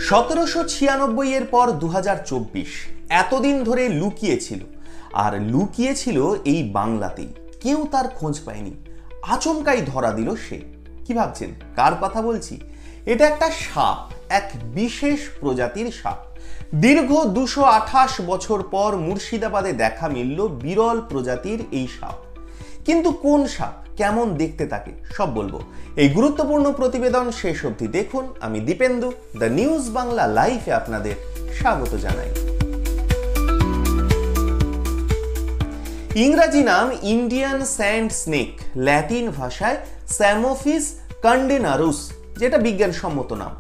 1796 এর পর 2024 এতদিন ধরে লুকিয়েছিল, আর লুকিয়েছিল এই বাংলাতেই। কেউ তার খোঁজ পায়নি, আচমকাই ধরা দিল সে। কি ভাবছেন কার কথা বলছি? এটা একটা সাপ, এক বিশেষ প্রজাতির সাপ। দীর্ঘ 228 বছর পর মুর্শিদাবাদে দেখা মিলল বিরল প্রজাতির এই সাপ। কিন্তু কোন সাপ, কেমন দেখতে তাকে, সব বলবো এই গুরুত্বপূর্ণ প্রতিবেদন শেষ অবধি দেখুন। আমি দীপেন্দু, দ্য নিউজ বাংলা লাইভে আপনাদের স্বাগত জানাই। ইংরাজি নাম ইন্ডিয়ান স্যান্ড স্নেক, ল্যাটিন ভাষায় স্যামোফিস কন্ডেনারুস, যেটা বিজ্ঞানসম্মত নাম।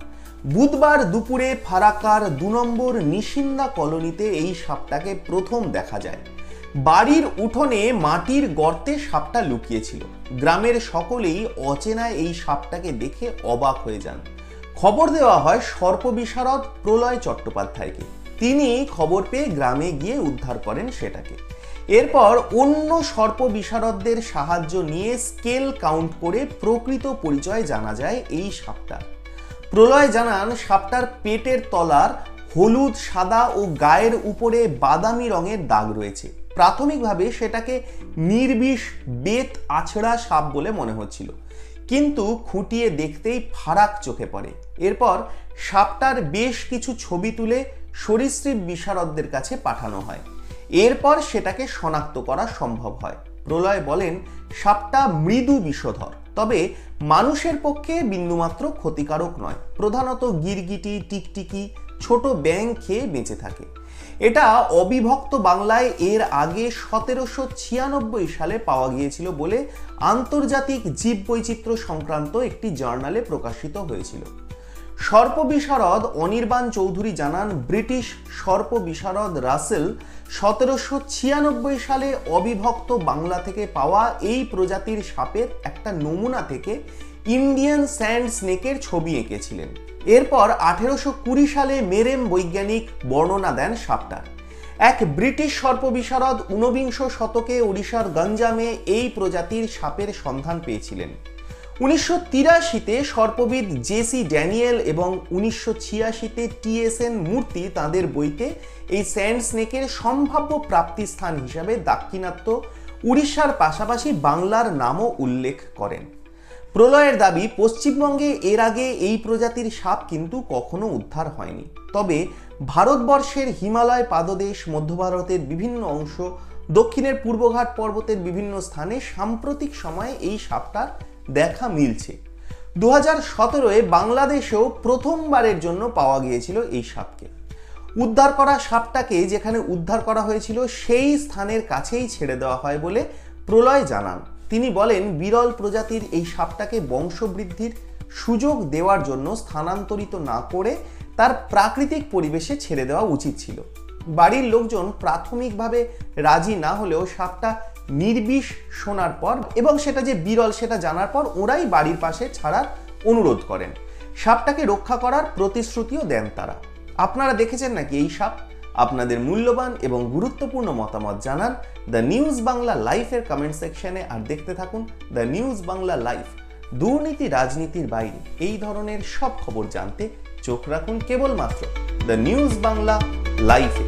বুধবার দুপুরে ফারাক্কার 2 নম্বর নিশিন্দা কলোনিতে এই সাপটাকে প্রথম দেখা যায়। বাড়ির উঠোনে মাটির গর্তে সাপটা লুকিয়েছিল। গ্রামের সকলেই অচেনা এই সাপটাকে দেখে অবাক হয়ে যান। খবর দেওয়া হয় সর্প বিশারদ প্রলয় চট্টোপাধ্যায়কে। তিনি খবর পেয়ে গ্রামে গিয়ে উদ্ধার করেন সেটাকে। এরপর অন্য সর্প বিশারদদের সাহায্য নিয়ে স্কেল কাউন্ট করে প্রকৃত পরিচয় জানা যায় এই সাপটার। প্রলয় জানান সাপটার পেটের তলার হলুদ, সাদা ও গায়ের উপরে বাদামি রঙের দাগ রয়েছে। প্রাথমিকভাবে সেটাকে নির্বিষ বেত আছড়া সাপ বলে মনে হচ্ছিল, কিন্তু খুঁটিয়ে দেখতেই ফারাক চোখে পড়ে। এরপর সাপটার বেশ কিছু ছবি তুলে সরীসৃপ বিশারদদের কাছে পাঠানো হয়। এরপর সেটাকে শনাক্ত করা সম্ভব হয়। প্রলয় বলেন সাপটা মৃদু বিষধর, তবে মানুষের পক্ষে বিন্দুমাত্র ক্ষতিকারক নয়। প্রধানত গিরগিটি, টিকটিকি, ছোট ব্যাঙ খেয়ে বেঁচে থাকে। এটা অবিভক্ত বাংলায় এর আগে 1796 সালে পাওয়া গিয়েছিল বলে আন্তর্জাতিক জীববৈচিত্র্য সংক্রান্ত একটি জার্নালে প্রকাশিত হয়েছিল। সর্প বিশারদ অনির্বাণ চৌধুরী জানান ব্রিটিশ সর্প বিশারদ রাসেল 1796 সালে অবিভক্ত বাংলা থেকে পাওয়া এই প্রজাতির সাপের একটা নমুনা থেকে ইন্ডিয়ান স্যান্ড স্নেকের ছবি এঁকেছিলেন। এরপর 1820 সালে মেরেম বৈজ্ঞানিক বর্ণনা দেন সাপটার। এক ব্রিটিশ সর্প বিশারদ 19বিংশ শতকে ওড়িশার গঞ্জামে এই প্রজাতির সাপের সন্ধান পেয়েছিলেন। 1983-তে সর্পবিদ জেসি ড্যানিয়েল এবং 1986-তে TSN মূর্তি তাদের বইতে এই স্যান্ড স্নেকের সম্ভাব্য প্রাপ্তিস্থান হিসাবে দাক্ষিণাত্য উড়িষ্যার পাশাপাশি বাংলার নামও উল্লেখ করেন। প্রলয়ের দাবি পশ্চিমবঙ্গে এর আগে এই প্রজাতির সাপ কিন্তু কখনো উদ্ধার হয়নি। তবে ভারতবর্ষের হিমালয় পাদদেশ, মধ্য ভারতের বিভিন্ন অংশ, দক্ষিণের পূর্বঘাট পর্বতের বিভিন্ন স্থানে সাম্প্রতিক সময়ে এই সাপটার দেখা মিলছে। 2017-এ বাংলাদেশেও প্রথমবারের জন্য পাওয়া গিয়েছিল এই সাপকে। উদ্ধার করা সাপটাকে যেখানে উদ্ধার করা হয়েছিল সেই স্থানের কাছেই ছেড়ে দেওয়া হয় বলে প্রলয় জানান। তিনি বলেন বিরল প্রজাতির এই সাপটাকে বংশবৃদ্ধির সুযোগ দেওয়ার জন্য স্থানান্তরিত না করে তার প্রাকৃতিক পরিবেশে ছেড়ে দেওয়া উচিত ছিল। বাড়ির লোকজন প্রাথমিকভাবে রাজি না হলেও সাপটা নির্বিষ শোনার পর এবং সেটা যে বিরল সেটা জানার পর ওরাই বাড়ির পাশে ছাড়ার অনুরোধ করেন। সাপটাকে রক্ষা করার প্রতিশ্রুতিও দেন তারা। আপনারা দেখেছেন নাকি এই সাপ? আপনাদের মূল্যবান এবং গুরুত্বপূর্ণ মতামত জানান দ্য নিউজ বাংলা লাইফের কমেন্ট সেকশনে। আর দেখতে থাকুন দ্য নিউজ বাংলা লাইফ। দুর্নীতি রাজনীতির বাইরে এই ধরনের সব খবর জানতে চোখ রাখুন কেবলমাত্র দ্য নিউজ বাংলা লাইফে।